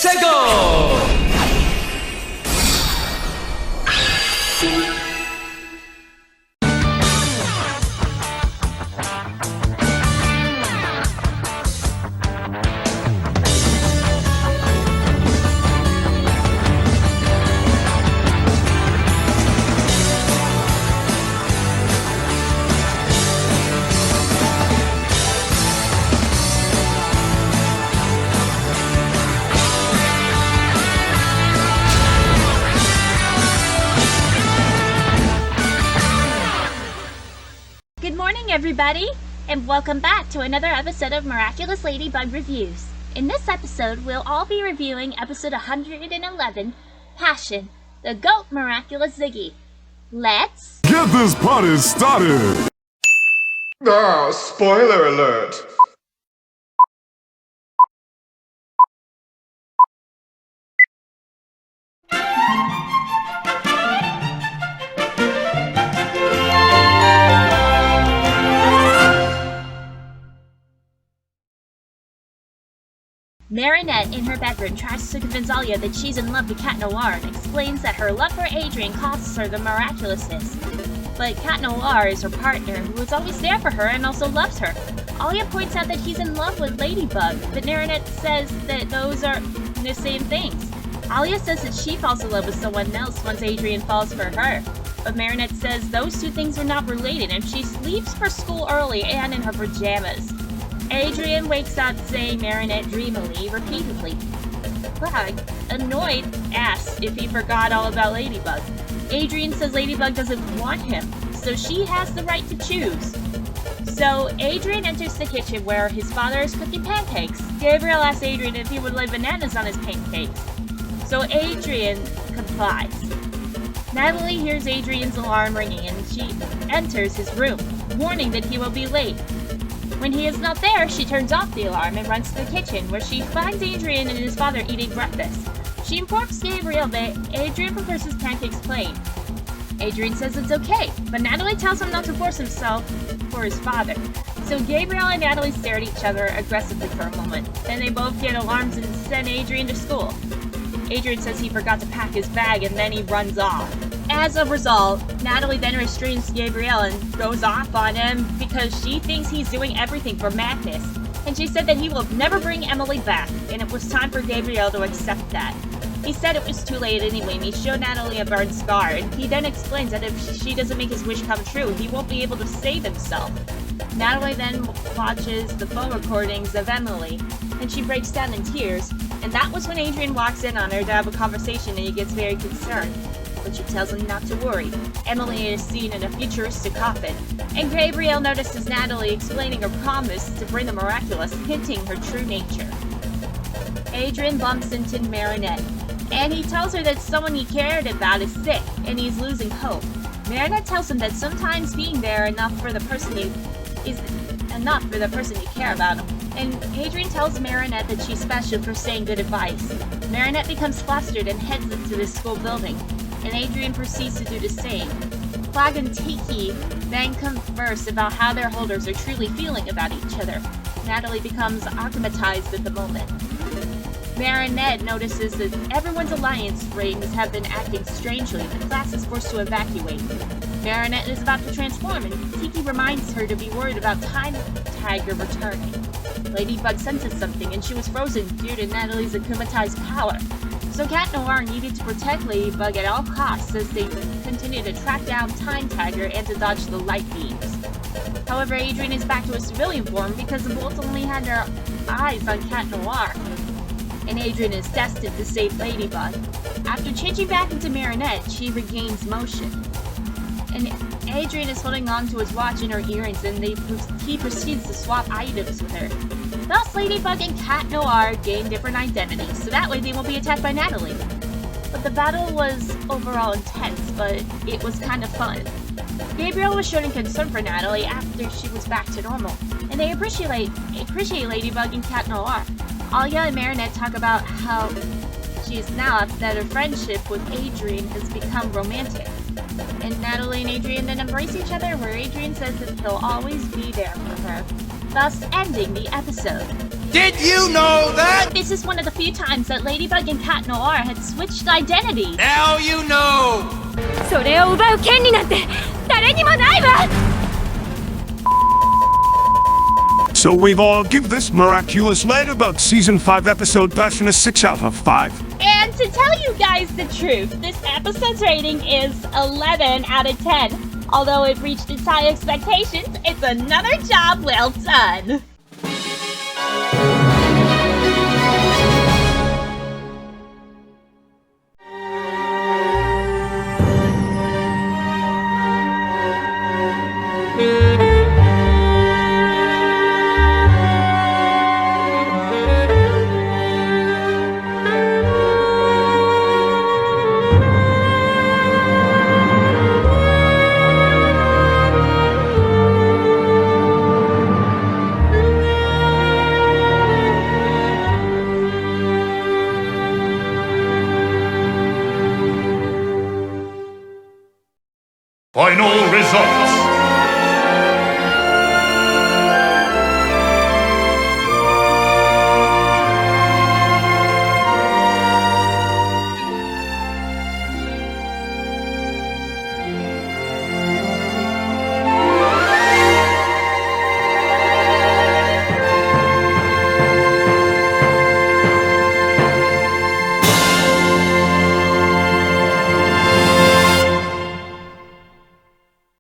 go! Good morning, everybody, and welcome back to another episode of Miraculous Ladybug Reviews. In this episode, we'll all be reviewing episode 111, Passion, the GOAT Miraculous Ziggy. Let's get this party started! Spoiler alert! Marinette, in her bedroom, tries to convince Alia that she's in love with Cat Noir and explains that her love for Adrien costs her the Miraculousness. But Cat Noir is her partner, who is always there for her and also loves her. Alia points out that he's in love with Ladybug, but Marinette says that those are the same things. Alia says that she falls in love with someone else once Adrien falls for her. But Marinette says those two things are not related, and she leaves for school early and in her pajamas. Adrien wakes up saying Marinette dreamily, repeatedly. Bug, annoyed, asks if he forgot all about Ladybug. Adrien says Ladybug doesn't want him, so she has the right to choose. So Adrien enters the kitchen where his father is cooking pancakes. Gabriel asks Adrien if he would lay bananas on his pancakes, so Adrien complies. Natalie hears Adrien's alarm ringing and she enters his room, warning that he will be late. When he is not there, she turns off the alarm and runs to the kitchen, where she finds Adrien and his father eating breakfast. She informs Gabriel that Adrien prefers his pancakes plain. Adrien says it's okay, but Natalie tells him not to force himself for his father. So Gabriel and Natalie stare at each other aggressively for a moment. Then they both get alarms and send Adrien to school. Adrien says he forgot to pack his bag and then he runs off. As a result, Natalie then restrains Gabriel and goes off on him because she thinks he's doing everything for madness. And she said that he will never bring Emily back, and it was time for Gabriel to accept that. He said it was too late anyway, and he showed Natalie a burned scar, and he then explains that if she doesn't make his wish come true, he won't be able to save himself. Natalie then watches the phone recordings of Emily, and she breaks down in tears, and that was when Adrien walks in on her to have a conversation, and he gets very concerned. But she tells him not to worry. Emily is seen in a futuristic coffin, and Gabriel notices Natalie explaining her promise to bring the Miraculous, hinting her true nature. Adrien bumps into Marinette, and he tells her that someone he cared about is sick, and he's losing hope. Marinette tells him that sometimes being there is enough for the person you care about him. And Adrien tells Marinette that she's special for saying good advice. Marinette becomes flustered and heads into the school building, and Adrien proceeds to do the same. Flag and Tiki then converse about how their holders are truly feeling about each other. Natalie becomes akumatized at the moment. Marinette notices that everyone's alliance rings have been acting strangely. The class is forced to evacuate. Marinette is about to transform, and Tiki reminds her to be worried about Time Tiger returning. Ladybug senses something, and she was frozen due to Natalie's akumatized power. So Cat Noir needed to protect Ladybug at all costs as they continue to track down Time Tiger and to dodge the light beams. However, Adrien is back to a civilian form because the Bolts only had their eyes on Cat Noir, and Adrien is destined to save Ladybug. After changing back into Marinette, she regains motion. And Adrien is holding on to his watch and her earrings, and he proceeds to swap items with her. Thus, Ladybug and Cat Noir gain different identities, so that way they won't be attacked by Natalie. But the battle was overall intense, but it was kind of fun. Gabriel was showing concern for Natalie after she was back to normal, and they appreciate Ladybug and Cat Noir. Alia and Marinette talk about how she is now that her friendship with Adrien has become romantic. And Natalie and Adrien then embrace each other, where Adrien says that he'll always be there for her, thus ending the episode. Did you know that? This is one of the few times that Ladybug and Cat Noir had switched identity. Now you know! それを奪う権利なんて誰にもないわ So we've all give this Miraculous Ladybug Season 5 episode Passion a 6 out of 5. And to tell you guys the truth, this episode's rating is 11 out of 10. Although it reached its high expectations, it's another job well done. Final results.